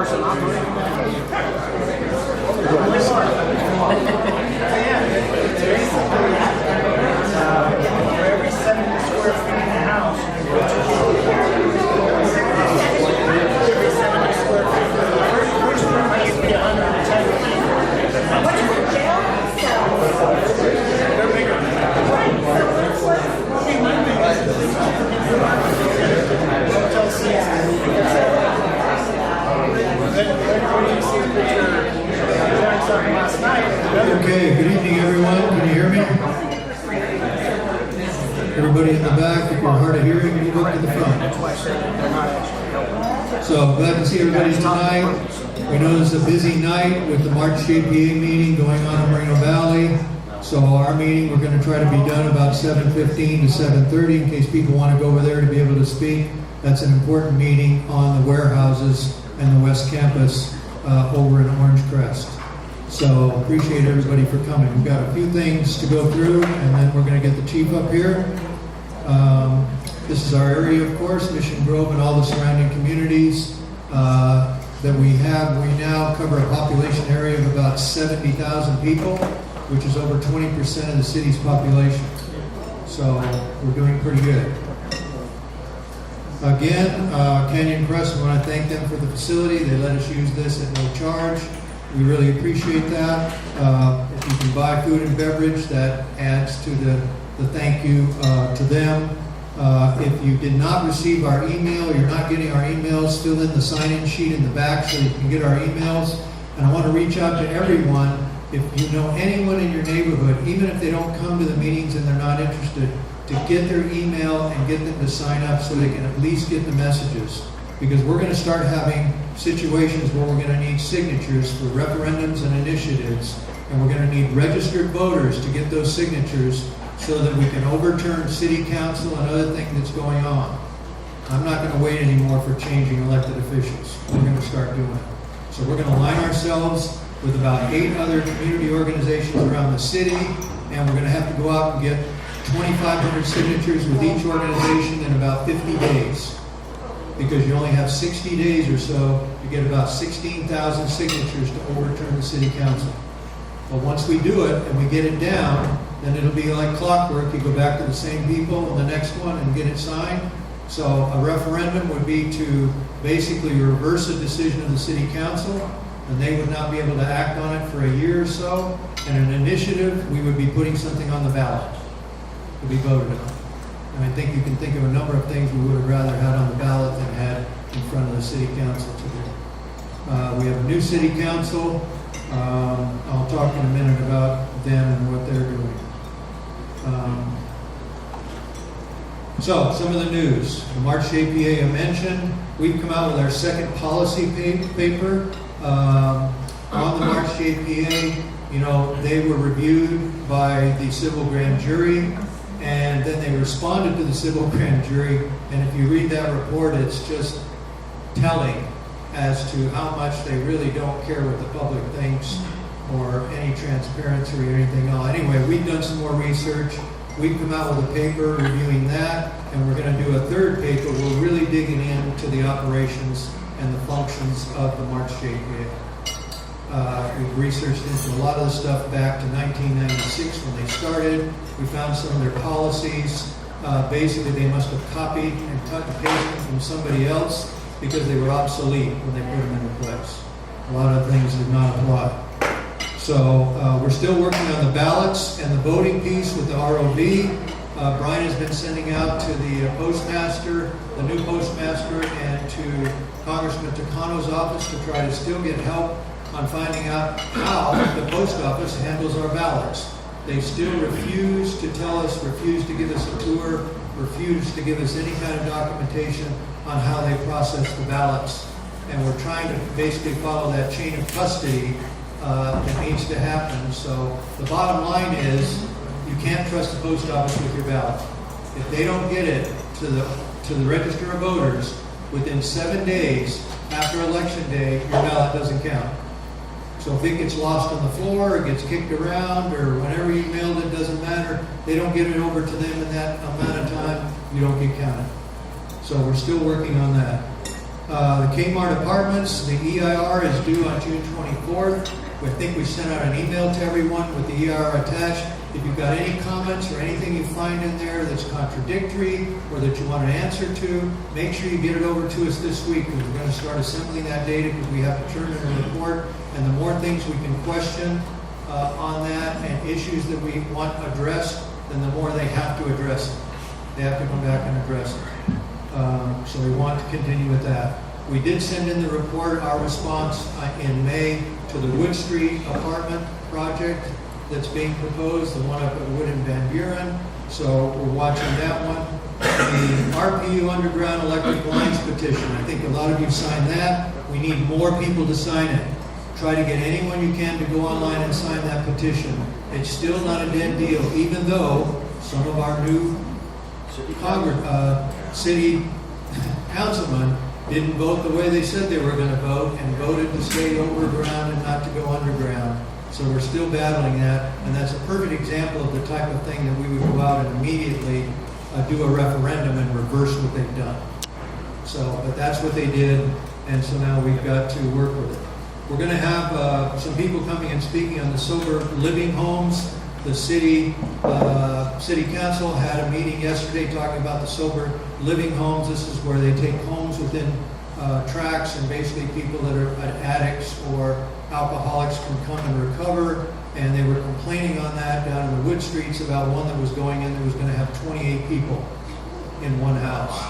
person operating that. For every 70 square feet in the house, every 70 square feet. The first room I used to be 110 feet. What is the jail cell? They're bigger than that. Hotel seats. Then you see a picture doing something last night. Okay, good evening everyone. Can you hear me? Everybody in the back, if you're hard of hearing, move up to the front. So glad to see everybody tonight. We know this is a busy night with the March JPA meeting going on in Moreno Valley. So our meeting, we're going to try to be done about 7:15 to 7:30 in case people want to go over there to be able to speak. That's an important meeting on the warehouses and the West Campus over in Orange Crest. So appreciate everybody for coming. We've got a few things to go through and then we're going to get the chief up here. This is our area, of course, Mission Grove and all the surrounding communities that we have. We now cover a population area of about 70,000 people, which is over 20% of the city's population. So we're doing pretty good. Again, Canyon Crest, we want to thank them for the facility. They let us use this at no charge. We really appreciate that. If you can buy food and beverage, that adds to the thank you to them. If you did not receive our email, you're not getting our emails, fill in the sign-in sheet in the back so you can get our emails. And I want to reach out to everyone. If you know anyone in your neighborhood, even if they don't come to the meetings and they're not interested, to get their email and get them to sign up so they can at least get the messages. Because we're going to start having situations where we're going to need signatures for referendums and initiatives. And we're going to need registered voters to get those signatures so that we can overturn city council and other things that's going on. I'm not going to wait anymore for changing elected officials. We're going to start doing it. So we're going to align ourselves with about 8 other community organizations around the city, and we're going to have to go out and get 2,500 signatures with each organization in about 50 days. Because you only have 60 days or so to get about 16,000 signatures to overturn the city council. But once we do it and we get it down, then it'll be like clockwork. You go back to the same people in the next one and get it signed. So a referendum would be to basically reverse a decision of the city council, and they would not be able to act on it for a year or so. And an initiative, we would be putting something on the ballot to be voted on. And I think you can think of a number of things we would have rather had on the ballot than had in front of the city council today. We have a new city council. I'll talk in a minute about them and what they're doing. So, some of the news. The March JPA I mentioned. We've come out with our second policy paper on the March JPA. You know, they were reviewed by the civil grand jury, and then they responded to the civil grand jury. And if you read that report, it's just telling as to how much they really don't care what the public thinks or any transparency or anything else. Anyway, we've done some more research. We've come out with a paper reviewing that, and we're going to do a third paper. We're really digging into the operations and the functions of the March JPA. We've researched into a lot of the stuff back to 1996 when they started. We found some of their policies. Basically, they must have copied and cut and pasted from somebody else because they were obsolete when they put them into place. A lot of things did not apply. So we're still working on the ballots and the voting piece with the ROV. Brian has been sending out to the postmaster, the new postmaster, and to Congressman Takano's office to try to still get help on finding out how the post office handles our ballots. They still refuse to tell us, refuse to give us a tour, refuse to give us any kind of documentation on how they process the ballots. And we're trying to basically follow that chain of custody that needs to happen. So the bottom line is you can't trust the post office with your ballot. If they don't get it to the register of voters within 7 days after election day, your ballot doesn't count. So if it gets lost on the floor, it gets kicked around, or whenever you mailed it, doesn't matter. They don't get it over to them in that amount of time, you don't get counted. So we're still working on that. The Kmart Apartments, the EIR is due on June 24th. I think we sent out an email to everyone with the EIR attached. If you've got any comments or anything you find in there that's contradictory or that you want an answer to, make sure you get it over to us this week, because we're going to start assembling that data because we have to turn in a report. And the more things we can question on that and issues that we want addressed, then the more they have to address it. They have to come back and address it. So we want to continue with that. We did send in the report, our response in May to the Wood Street apartment project that's being proposed, the one up at Wood and Van Buren. So we're watching that one. The RPU Underground Electric Lines petition, I think a lot of you signed that. We need more people to sign it. Try to get anyone you can to go online and sign that petition. It's still not a dead deal, even though some of our new city councilmen didn't vote the way they said they were going to vote and voted to stay overground and not to go underground. So we're still battling that, and that's a perfect example of the type of thing that we would go out and immediately do a referendum and reverse what they've done. So, but that's what they did, and so now we've got to work with it. We're going to have some people coming and speaking on the sober living homes. The city council had a meeting yesterday talking about the sober living homes. This is where they take homes within tracts, and basically people that are addicts or alcoholics can come and recover. And they were complaining on that down in the Wood Streets about one that was going in that was going to have 28 people in one house.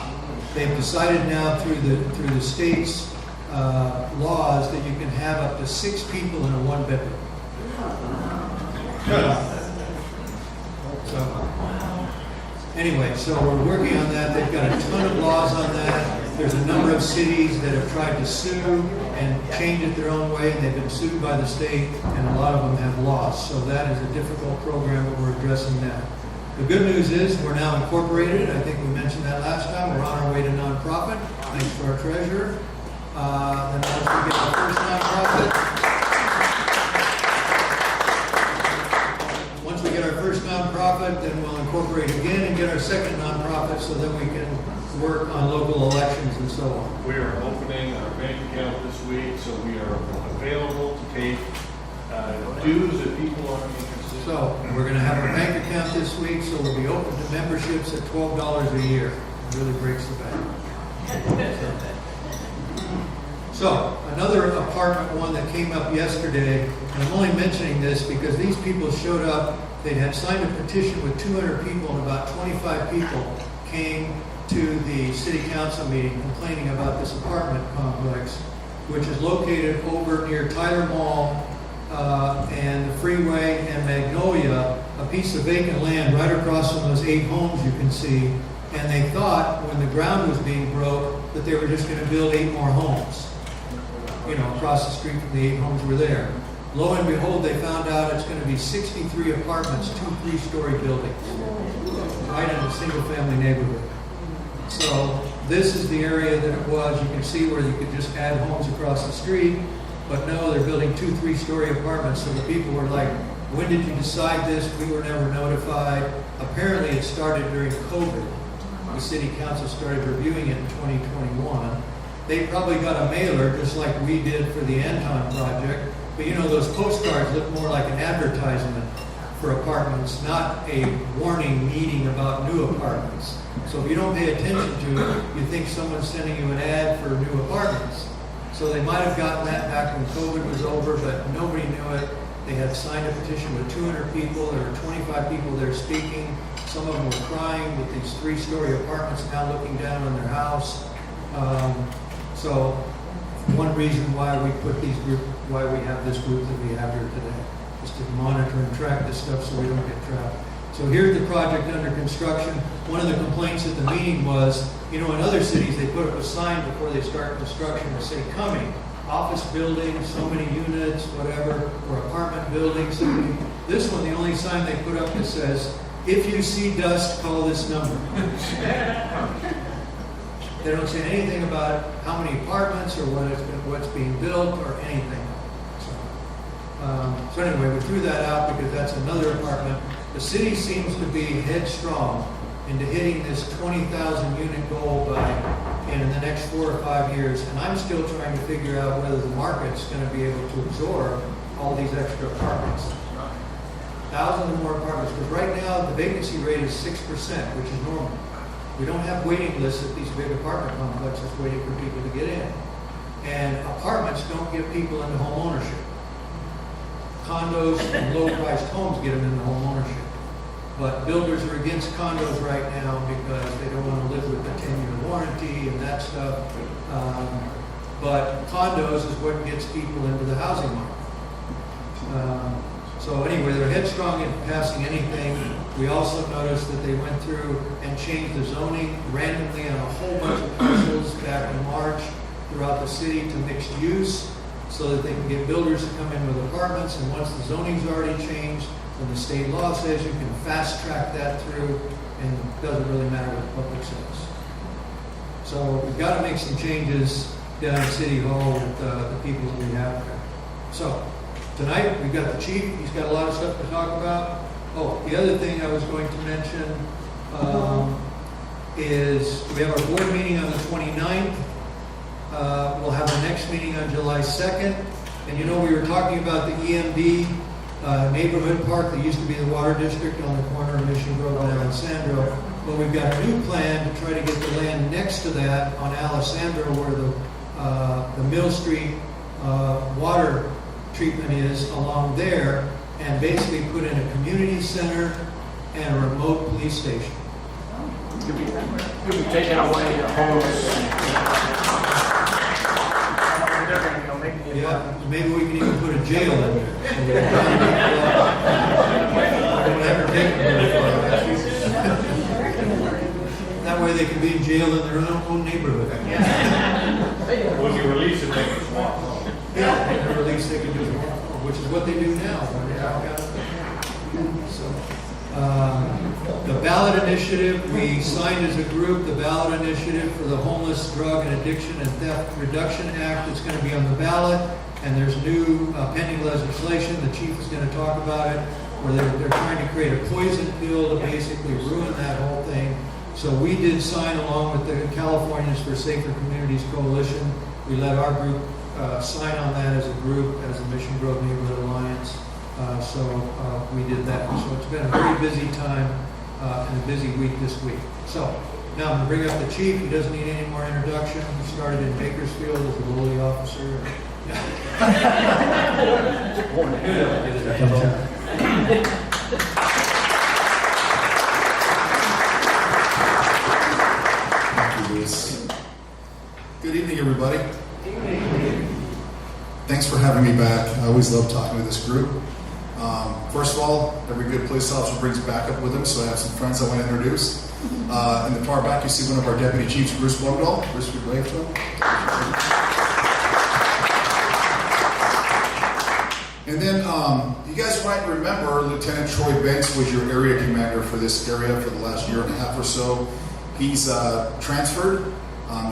They've decided now through the state's laws that you can have up to 6 people in a one bedroom. Anyway, so we're working on that. They've got a ton of laws on that. There's a number of cities that have tried to sue and change it their own way, and they've been sued by the state, and a lot of them have lost. So that is a difficult program, but we're addressing that. The good news is we're now incorporated. I think we mentioned that last time. We're on our way to nonprofit, thanks to our treasurer. Then once we get our first nonprofit, then we'll incorporate again and get our second nonprofit so that we can work on local elections and so on. We are opening our bank account this week, so we are available to take dues if people are interested. So we're going to have our bank account this week, so we'll be open to memberships at $12 a year. It really breaks the bank. So another apartment one that came up yesterday, and I'm only mentioning this because these people showed up. They had signed a petition with 200 people, and about 25 people came to the city council meeting complaining about this apartment complex, which is located over near Tyler Mall and the freeway and Magnolia, a piece of vacant land right across from those 8 homes you can see. And they thought when the ground was being broke that they were just going to build 8 more homes, across the street from the 8 homes were there. Lo and behold, they found out it's going to be 63 apartments, 2 3-story buildings, right in a single-family neighborhood. So this is the area that it was. You can see where you could just add homes across the street, but no, they're building 2 3-story apartments. So the people were like, when did you decide this? We were never notified. Apparently it started during COVID. The city council started reviewing it in 2021. They probably got a mailer just like we did for the Anton project. But those postcards look more like an advertisement for apartments, not a warning meeting about new apartments. So if you don't pay attention to it, you think someone's sending you an ad for new apartments. So they might have gotten that back when COVID was over, but nobody knew it. They had signed a petition with 200 people. There were 25 people there speaking. Some of them were crying with these 3-story apartments now looking down on their house. So one reason why we have this group that we have here today is to monitor and track this stuff so we don't get trapped. So here's the project under construction. One of the complaints at the meeting was, in other cities they put up a sign before they start construction to say coming, office building, so many units, whatever, or apartment building. So this one, the only sign they put up that says, if you see dust, call this number. They don't say anything about how many apartments or what's being built or anything. So anyway, we threw that out because that's another apartment. The city seems to be headstrong into hitting this 20,000 unit goal by in the next 4 or 5 years, and I'm still trying to figure out whether the market's going to be able to absorb all these extra apartments. Thousands of more apartments, because right now the vacancy rate is 6%, which is normal. We don't have waiting lists at these big apartment complexes waiting for people to get in. And apartments don't get people into home ownership. Condos and low-priced homes get them into home ownership. But builders are against condos right now because they don't want to live with the 10-year warranty and that stuff. But condos is what gets people into the housing market. So anyway, they're headstrong in passing anything. We also noticed that they went through and changed the zoning randomly on a whole bunch of parcels back in March throughout the city to mixed use so that they can get builders to come in with apartments. And once the zoning's already changed, and the state law says you can fast track that through, and it doesn't really matter what the public says. So we've got to make some changes down at City Hall with the people that we have there. So tonight we've got the chief. He's got a lot of stuff to talk about. Oh, the other thing I was going to mention is we have our board meeting on the 29th. We'll have the next meeting on July 2nd. And you know, we were talking about the EMD neighborhood park that used to be the water district on the corner of Mission Grove and Alessandro. But we've got a new plan to try to get the land next to that on Alessandro where the Mill Street water treatment is along there, and basically put in a community center and a remote police station. You'll be taking away the homes. Yeah, maybe we can even put a jail in there. So we don't ever take them. That way they can be in jail in their own neighborhood. When you release it, they can swap. Yeah, when they're released, they can do it, which is what they do now. So, the ballot initiative, we signed as a group the ballot initiative for the Homeless, Drug, and Addiction and Theft Reduction Act. It's going to be on the ballot, and there's new pending legislation. The chief is going to talk about it, where they're trying to create a poison pill to basically ruin that whole thing. So we did sign along with the Californians for Safer Communities Coalition. We let our group sign on that as a group, as the Mission Grove Neighborhood Alliance. So we did that. So it's been a very busy time and a busy week this week. So now I'm going to bring up the chief. He doesn't need any more introduction. He started in Bakersfield as a lowly officer. Thank you, Luis. Good evening, everybody. Thanks for having me back. I always love talking to this group. First of all, every good police officer brings backup with him, so I have some friends I want to introduce. In the far back, you see one of our deputy chiefs, Bruce Blumdahl. Bruce, would you wave to him? And then, you guys might remember Lieutenant Troy Banks was your area commander for this area for the last year and a half or so. He's transferred.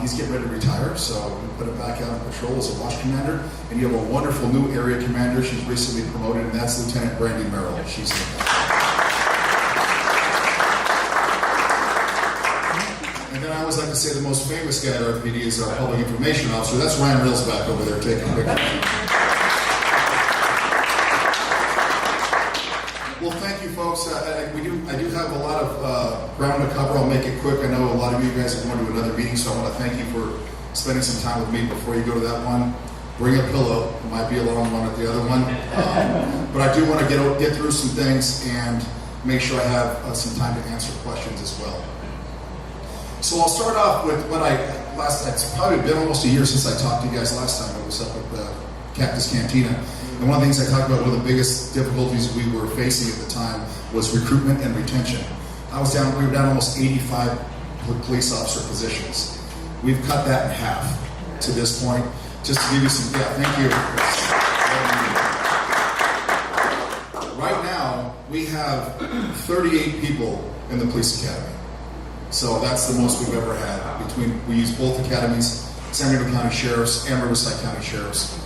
He's getting ready to retire, so we put him back out on patrol as a watch commander. And you have a wonderful new area commander. She's recently promoted, and that's Lieutenant Brandy Merrill. She's in the back. And then I always like to say the most famous guy at RPD is our public information officer. That's Ryan Rills back over there taking pictures. Well, thank you, folks. I do have a lot of ground to cover. I'll make it quick. I know a lot of you guys are going to another meeting, so I want to thank you for spending some time with me before you go to that one. Bring a pillow. It might be a long one at the other one. But I do want to get through some things and make sure I have some time to answer questions as well. So I'll start off with what it's probably been almost a year since I talked to you guys last time. I was up at the Cactus Cantina. And one of the things I talked about, one of the biggest difficulties we were facing at the time was recruitment and retention. We were down almost 85 police officer positions. We've cut that in half to this point. Just to give you some, thank you. Right now, we have 38 people in the police academy. So that's the most we've ever had. We use both academies, San Diego County Sheriffs and Riverside County Sheriffs.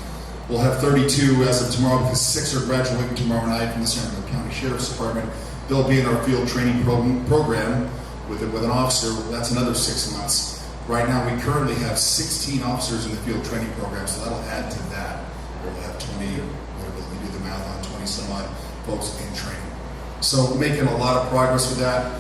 We'll have 32 as of tomorrow because 6 are graduating tomorrow night from the San Diego County Sheriff's Department. They'll be in our field training program with an officer. That's another 6 months. Right now, we currently have 16 officers in the field training program, so that'll add to that. We'll have 20, whatever, let me do the math on 20 some odd folks in training. So making a lot of progress with that.